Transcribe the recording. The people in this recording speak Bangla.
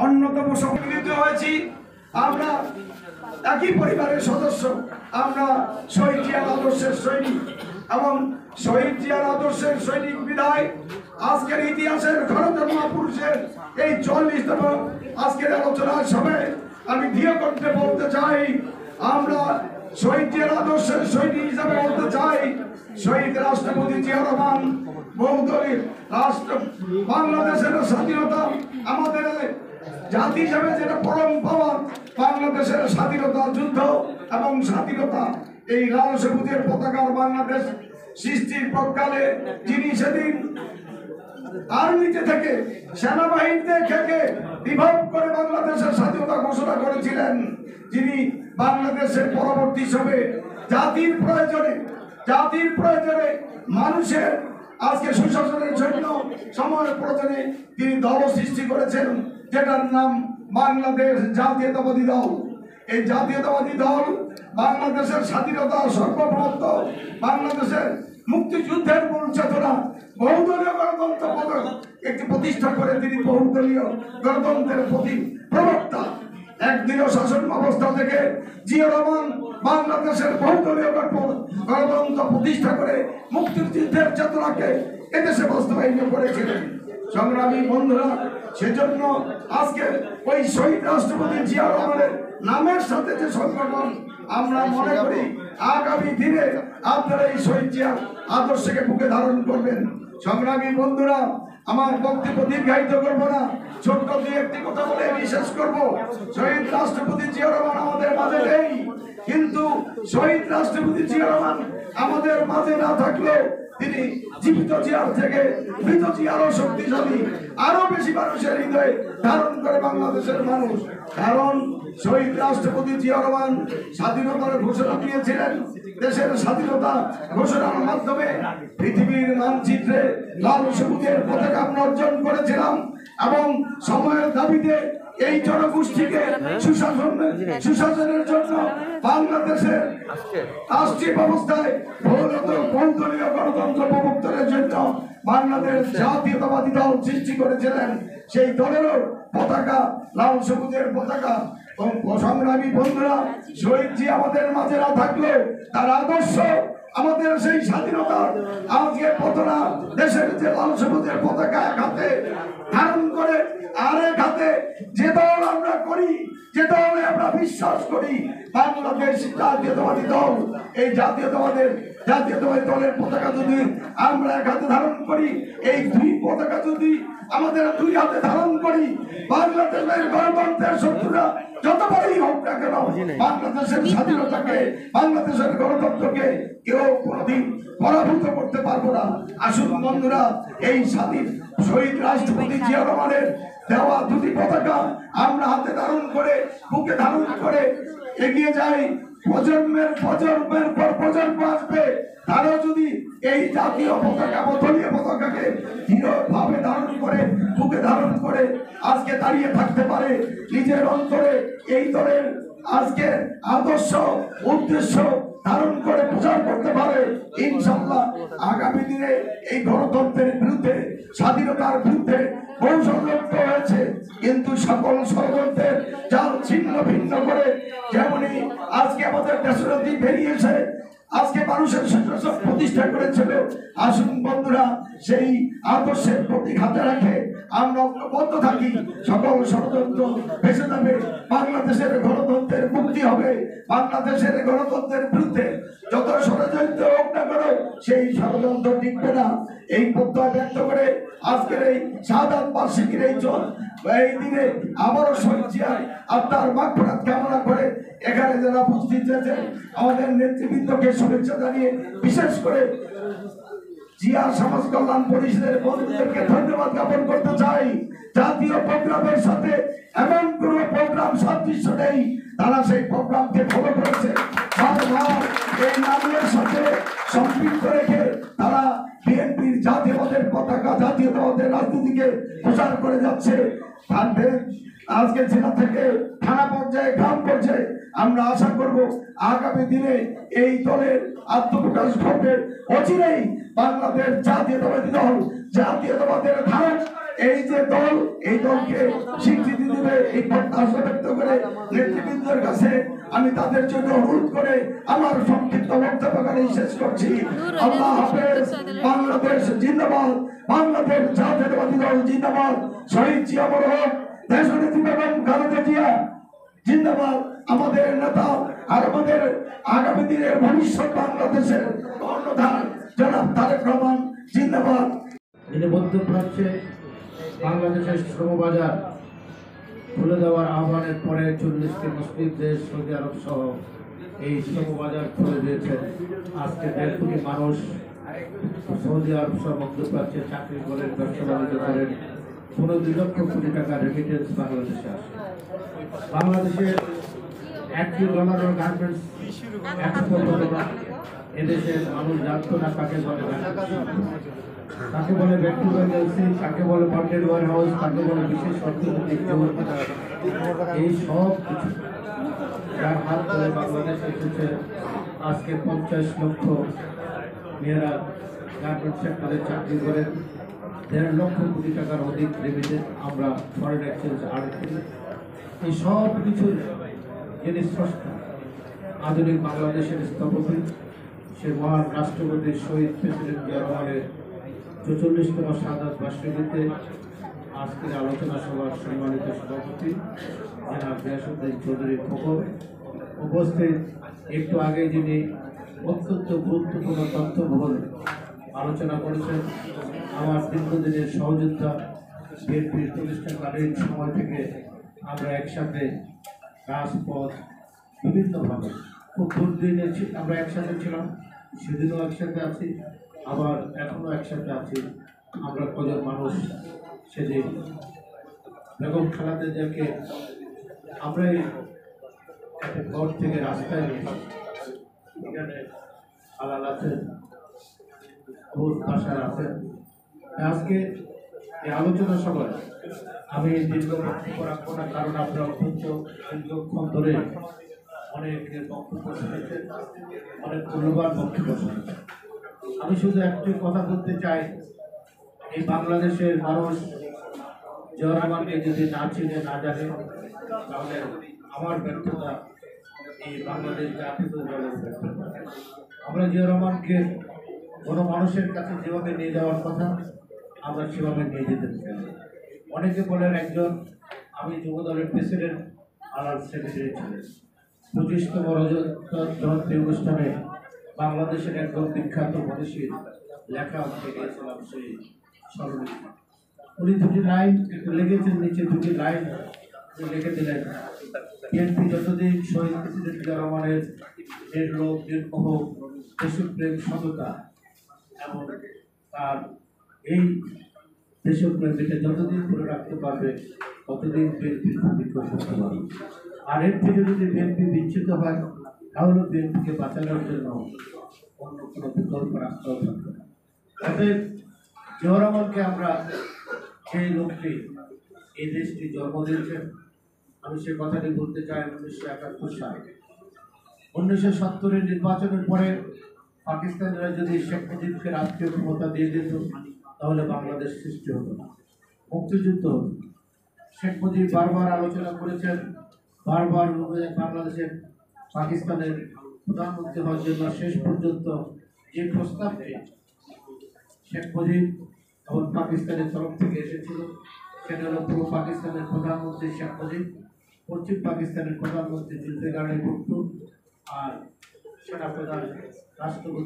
অন্যতম সম্মিলিত হয়েছি। আমরা একই পরিবারের সদস্য, আমরা শহীদ জিয়ার আদর্শের সৈনিক এবং শহীদ জিয়ার আদর্শের সৈনিক বিধায় আজকের ইতিহাসের ঘনতম পুরুষের এই 40তম আজকের আলোচনার সময় আমি দৃঢ় কণ্ঠে বলতে চাই, আমরা শহীদ জিয়ার আদর্শের সৈনিক হিসাবে বলতে চাই, শহীদ রাষ্ট্রপতি জিয়া রহমান বহুদলীয় রাষ্ট্র বাংলাদেশের স্বাধীনতা আমাদের জাতি হিসাবে যেটা পরম পাওয়া, বাংলাদেশের স্বাধীনতা যুদ্ধ এবং স্বাধীনতা এই লাল সবুজের পতাকার বাংলাদেশ সৃষ্টির পক্ষকালে যিনি সেদিন আর্মিতে থেকে সেনাবাহিনীতে থেকে বিভাগ করে বাংলাদেশের স্বাধীনতা ঘোষণা করেছিলেন, যিনি বাংলাদেশের পরবর্তী সময়ে জাতির প্রয়োজনে মানুষের আজকে সুশাসনের জন্য সময়ের প্রয়োজনে তিনি দল সৃষ্টি করেছেন, যেটার নাম বাংলাদেশ জাতীয়তাবাদী দল। এই জাতীয়তাবাদী দল বাংলাদেশের স্বাধীনতা সর্বপ্রথম বাংলাদেশের মুক্তিযুদ্ধের মূল চেতনা বহুদলীয় গণতন্ত্র একটি প্রতিষ্ঠা করে তিনি বহুদলীয় গণতন্ত্রের প্রতি প্রবক্তা। একদলীয় শাসন ব্যবস্থা থেকে জিয়া রহমান বাংলাদেশের বহুদলীয় গণতন্ত্র প্রতিষ্ঠা করে মুক্তিযুদ্ধের চেতনাকে এদেশে বাস্তবায়ন করেছিলেন। সংগ্রামী বন্ধুরা, সেজন্য আজকে ওই শহীদ রাষ্ট্রপতি জিয়া রহমানের নামের সাথে যে সংগঠন, আমরা মনে করি আগামী দিনে আপনারা এই শহীদ জিয়ার আদর্শকে বুকে ধারণ করবেন। সংগ্রামী বন্ধুরা, আমার বক্তব্য দীর্ঘায়িত করবো না, ছোট্ট দুই একটি কথা বলে বিশেষ করবো। শহীদ রাষ্ট্রপতি জিয়া রহমান আমাদের মাঝে নেই, কিন্তু শহীদ রাষ্ট্রপতি জিয়া রহমান আমাদের মাঝে না থাকলেও তিনি জীবিত জিয়ার থেকে মৃত জিয়ারও শক্তিশালী, আরো বেশি মানুষের হৃদয়ে ধারণ করে বাংলাদেশের মানুষ। কারণ শহীদ রাষ্ট্রপতি জিয়া রহমান স্বাধীনতার ঘোষণা দিয়েছিলেন। দেশের স্বাধীনতা ঘোষণার মাধ্যমে পৃথিবীর মানচিত্রে লাল সবুজের পতাকা আমরা অর্জন করেছিলাম এবং সময়ের দাবিতে এই জনগোষ্ঠীকে সুশাসনের জন্য বাংলাদেশের রাষ্ট্রীয় ব্যবস্থায় বহুদলীয় গণতন্ত্র প্রবর্তনের জন্য বাংলাদেশ জাতীয়তাবাদী দল সৃষ্টি করেছিলেন। সেই দলেরও পতাকা লাল সবুজের পতাকা। সংগ্রামী বন্ধুরা, শহীদ জি আমাদের মাঝে না থাকলেও তার আদর্শ আমাদের সেই স্বাধীনতা আজকে পতনা দেশের যে লাল সবুজের পতাকা এক হাতে ধারণ করে আরেক হাতে যে দল আমরা করি, যে দলে আমরা বিশ্বাস করি, বাংলাদেশ জাতীয়তাবাদী দল, এই জাতীয়তাবাদী দলের পতাকা যদি আমরা এক হাতে ধারণ করি, এই দুই পতাকা যদি আমাদের দুই হাতে ধারণ করি, বাংলাদেশের গণতন্ত্রের শত্রুরা যত বড়ই হোক না কেন, বাংলাদেশের স্বাধীনতাকে, বাংলাদেশের গণতন্ত্রকে কেউ কোনদিন পরাভূত করতে পারবো না। আসুন বন্ধুরা, এই স্বাধীন শহীদ রাষ্ট্রপতি জিয়া রহমানের দেওয়া দুটি পতাকা আমরা হাতে ধারণ করে, বুকে ধারণ করে এগিয়ে যাই। প্রজন্মের পর প্রজন্ম আসবে, তারাও যদি এই জাতীয় পতাকা বহুদলীয় পতাকাকে দৃঢ়ভাবে ধারণ করে, বুকে ধারণ করে আজকে দাঁড়িয়ে থাকতে পারে, নিজের অন্তরে এই দলের আজকে আদর্শ উদ্দেশ্য ধারণ করে প্রচার করতে পারে, ইনশাআল্লাহ আগামী দিনে এই গণতন্ত্রের বিরুদ্ধে, স্বাধীনতার বিরুদ্ধে বহু ষড়যন্ত্র হয়েছে, কিন্তু সকল ষড়যন্ত্রের জাল ছিন্ন ভিন্ন করে যেমনি আজকে আমাদের দেশরতি বেরিয়েছে, আজকে মানুষের সুশাসন প্রতিষ্ঠা করেছিল। আসুন বন্ধুরা, সেই আদর্শের প্রতি হাতে রাখে আমরা ঐক্যবদ্ধ থাকি, সকল ষড়যন্ত্র ভেসে যাবে, বাংলাদেশের গণতন্ত্রের মুক্তি হবে। বাংলাদেশের গণতন্ত্রের বিরুদ্ধে যত ষড়যন্ত্র হোক না কেন, সেই ষড়যন্ত্র টিকবে না। এই প্রত্যয় ব্যক্ত করে আজকের এই শাহাদাত বার্ষিকীর এই দিনে আবারও শহীদ জিয়ার আত্মার মাগফিরাত কামনা করে এখানে যারা উপস্থিত হয়েছেন আমাদের নেতৃবৃন্দকে শুভেচ্ছা জানিয়ে, বিশেষ করে জিয়া সমাজ কল্যাণ পরিষদের বন্ধুদেরকে ধন্যবাদ জ্ঞাপন করতে চাই। জাতীয় প্রোগ্রামের সাথে এমন কোন প্রোগ্রাম সাদৃশ্য নেই, তারা সেই প্রোগ্রামকে ফলো করেছে, এই নামের সাথে সম্পৃক্ত রেখে তারা বিএনপির জাতীয়তাবাদের পতাকা, জাতীয়তাবাদের রাজনীতিকে প্রচার করে যাচ্ছে। আজকে জেলা থেকে থানা পর্যায়ে, গ্রাম পর্যায়ে আমরা আশা করব আগামী দিনে এই দলের আত্মপ্রকাশ ঘটবে। অচিরেই বাংলাদেশ জাতীয়তাবাদী দল জাতীয়তাবাদের ধারণ এই যে দল, এই দলকে স্বীকৃতি দেবে এই প্রত্যাশা ব্যক্ত করে নেতৃবৃন্দের কাছে আমি তাদের জন্য অনুরোধ করে আমার সংক্ষিপ্ত বক্তব্যখানে শেষ করছি। আল্লাহ হাফেজ। বাংলাদেশ জিন্দাবাদ, বাংলাদেশ জাতীয়তাবাদী দল জিন্দাবাদ, শহীদ জিয়া মরহম, দেশনেত্রী বেগম খালেদা জিয়া জিন্দাবাদ, আমাদের নেতা আর আমাদের আগামী দিনের ভবিষ্যৎ বাংলাদেশের কর্ণধার জনাব তারেক রহমান জিন্দাবাদ। যিনি মধ্যপ্রাচ্যে বাংলাদেশের শ্রমবাজার খুলে দেওয়ার আহ্বানের পরে 40টি মুসলিম দেশ সৌদি আরব সহ এই শ্রমবাজার খুলে দিয়েছেন। আজকে 1.5 কোটি মানুষ সৌদি আরব সহ মধ্যপ্রাচ্যে চাকরি করেন, ব্যবসা বাণিজ্য করেন, 2 লক্ষ কোটি টাকা রেমিটেন্স বাংলাদেশে আসে। বাংলাদেশের $1 গার্মেন্টস এক্সপোর্ট হতো না। এদেশের মানুষ জানতো না কাকে বলে কাকে বলে ব্যক্তিগত এজেন্সি, কাকে বলে বন্ডেড ওয়ার হাউস, কাকে বলে বিশেষ অর্থনৈতিক জোট। এই সব কিছু যার হাত ধরে বাংলাদেশ এসেছে। আজকে 50 লক্ষ মেয়েরা গার্মেন্টস সেক্টরে চাকরি করেন, 1.5 লক্ষ কোটি টাকার অধিক রেমিটেন্স আমরা ফরেন এক্সচেঞ্জ আর্ন করি। এই সব কিছুর যিনি স্রষ্টা, আধুনিক বাংলাদেশের স্থপতি, সে মহান রাষ্ট্রপতি শহীদ প্রেসিডেন্ট জিয়া রহমানের 44তম শাহাদাত বার্ষিকীতে আজকের আলোচনা সভার সম্মানিত সভাপতি জনাব গিয়াসউদ্দিন চৌধুরী খোকন উপস্থিত। একটু আগে যিনি অত্যন্ত গুরুত্বপূর্ণ তথ্যবহুল আলোচনা করেছেন, আমার দীর্ঘদিনের সহযোদ্ধা, বিএনপির প্রতিষ্ঠাকালীন সময় থেকে আমরা একসাথে রাজপথ বিভিন্নভাবে খুব দুর্দিনে আমরা একসাথে ছিলাম, সেদিনও একসাথে আছি, আবার এখনও একসাথে আছি। আমরা কজন মানুষ সেদিন বেগম খালেদা জিয়াকে আমরা একটা ঘর থেকে রাস্তায় নিয়ে এখানে আলাল আছেন, ভাষার আছেন। আজকে এই আলোচনা সভায় আমি দীর্ঘ বক্তব্য রাখবো না, কারণ আপনারা অত্যন্ত দীর্ঘক্ষণ ধরে অনেকের বক্তব্য শুনেছেন, অনেক মূল্যবান বক্তব্য শুনেছেন। আমি শুধু একটি কথা বলতে চাই, এই বাংলাদেশের মানুষ জিয়া রহমানকে যদি না চিনে না জানে, তাহলে আমার ব্যর্থতা এই বাংলাদেশ জাতীয় দলের ব্যর্থতা। আমরা জিয়া রহমানকে কোনো মানুষের কাছে যেভাবে নিয়ে যাওয়ার কথা আমরা সেভাবে নিয়ে যেতে চাই। অনেকে বলেন একজন, আমি যুব দলের প্রেসিডেন্ট আলাল সেক্রেটারি ছিলেন। 25তম রজত জয়ন্তী অনুষ্ঠানে বাংলাদেশের একজন বিখ্যাত মনীষীর লেখা আমাকে দিয়েছিলাম সেই স্মরণে। উনি 2টি লাইন লিখেছেন, নিচে 2টি লাইন লিখে দিলেন, বিএনপি যতদিন শহীদ প্রেসিডেন্ট জিয়া রহমানের নির্লোভ, নির্মোহ, দেশপ্রেম, সততা এবং তার এই দেশপ্রেমীকে যতদিন ধরে রাখতে পারবে ততদিন বিএনপির ভূমিকা করতে পারবে। আর এর থেকে যদি বিএনপি বিচ্ছিন্ন হয়, তাহলে বিএনপিকে বাঁচানোর জন্য অন্য কোনো বিকল্প রাস্তাও থাকবে না। অতএব জিয়া রহমানকে আমরা, সেই লোকটি এই দেশটি জন্ম দিয়েছেন। আমি সে কথাটি বলতে চাই 1971 সালে 1970-এর নির্বাচনের পরে পাকিস্তানিরা যদি শেখ মুজিবকে রাষ্ট্রীয় ক্ষমতা দিয়ে দিত, তাহলে বাংলাদেশ সৃষ্টি হতো না, মুক্তিযুদ্ধ হতো। শেখ মুজিব বারবার আলোচনা করেছেন, বারবার বাংলাদেশের পাকিস্তানের প্রধানমন্ত্রী হওয়ার জন্য শেষ পর্যন্ত যে প্রস্তাবটি শেখ মুজিব এবং পাকিস্তানের তরফ থেকে এসেছিল, সেটা হল পূর্ব পাকিস্তানের প্রধানমন্ত্রী শেখ মুজিব, পশ্চিম পাকিস্তানের প্রধানমন্ত্রী জুলফিকার আলী ভুট্টো আর সেনাপ্রধান রাষ্ট্রপতি